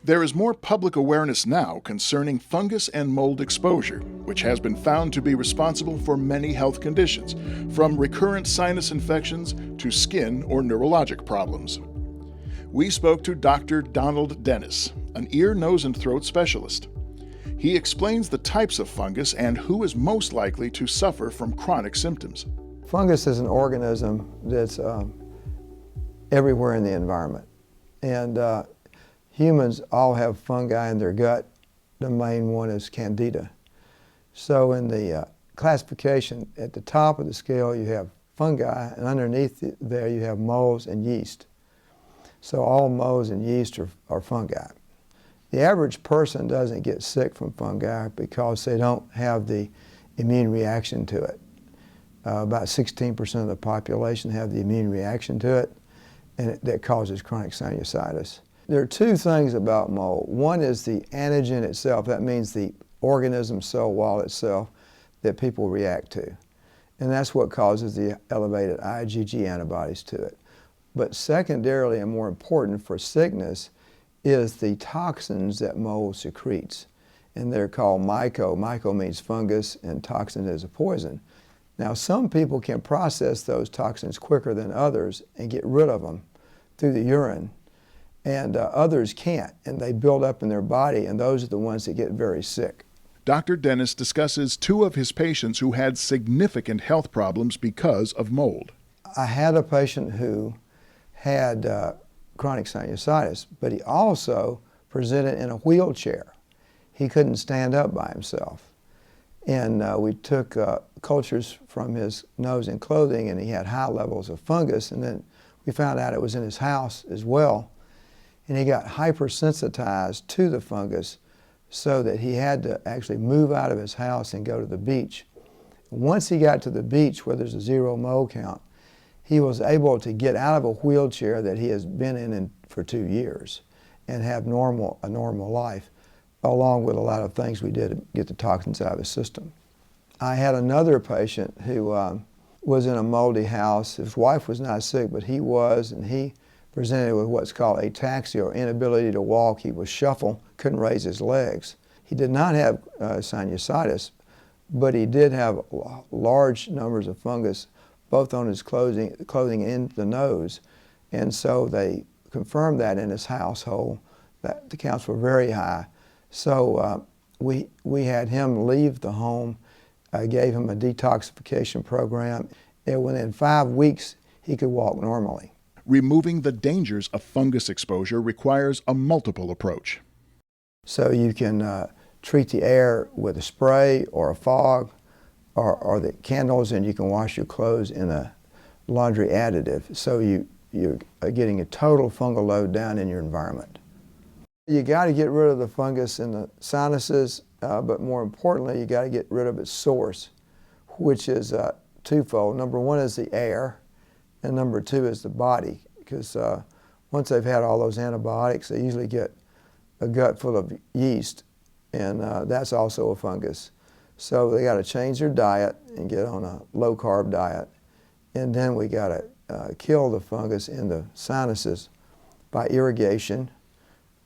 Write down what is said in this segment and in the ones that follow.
There is more public awareness now concerning fungus and mold exposure, which has been found to be responsible for many health conditions, from recurrent sinus infections to skin or neurologic problems. We spoke to Dr. Donald Dennis, an ear, nose, and throat specialist. He explains the types of fungus and who is most likely to suffer from chronic symptoms. Fungus is an organism that's everywhere in the environment. And humans all have fungi in their gut. The main one is Candida. So in the classification, at the top of the scale you have fungi, and underneath there you have molds and yeast. So all molds and yeast are fungi. The average person doesn't get sick from fungi because they don't have the immune reaction to it. About 16% of the population have the immune reaction to it, and that causes chronic sinusitis. There are two things about mold. One is the antigen itself. That means the organism cell wall itself that people react to. And that's what causes the elevated IgG antibodies to it. But secondarily, and more important for sickness, is the toxins that mold secretes. And they're called myco. Myco means fungus, and toxin is a poison. Now, some people can process those toxins quicker than others and get rid of them through the urine, and others can't, and they build up in their body, and those are the ones that get very sick. Dr. Dennis discusses two of his patients who had significant health problems because of mold. I had a patient who had chronic sinusitis, but he also presented in a wheelchair. He couldn't stand up by himself. And we took cultures from his nose and clothing, and he had high levels of fungus, and then we found out it was in his house as well. And he got hypersensitized to the fungus so that he had to actually move out of his house and go to the beach. Once he got to the beach where there's a zero mold count, he was able to get out of a wheelchair that he has been in for 2 years and have a normal life, along with a lot of things we did to get the toxins out of his system. I had another patient who was in a moldy house. His wife was not sick, but he was, and he presented with what's called ataxia, or inability to walk. He was shuffle, couldn't raise his legs. He did not have sinusitis, but he did have large numbers of fungus, both on his clothing and the nose. And so they confirmed that in his household, that the counts were very high. So we had him leave the home, gave him a detoxification program, and within 5 weeks he could walk normally. Removing the dangers of fungus exposure requires a multiple approach. So you can treat the air with a spray or a fog or the candles, and you can wash your clothes in a laundry additive. So you're getting a total fungal load down in your environment. You got to get rid of the fungus in the sinuses, but more importantly, you got to get rid of its source, which is twofold. Number one is the air, and number two is the body, because once they've had all those antibiotics, they usually get a gut full of yeast, and that's also a fungus. So they got to change their diet and get on a low-carb diet, and then we got to kill the fungus in the sinuses by irrigation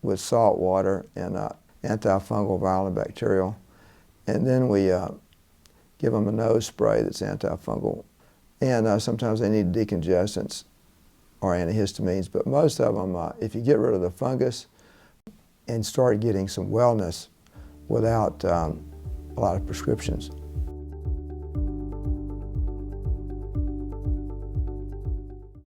with salt water and antifungal, viral and bacterial, and then we give them a nose spray that's antifungal, and sometimes they need decongestants or antihistamines, but most of them, if you get rid of the fungus and start getting some wellness without a lot of prescriptions.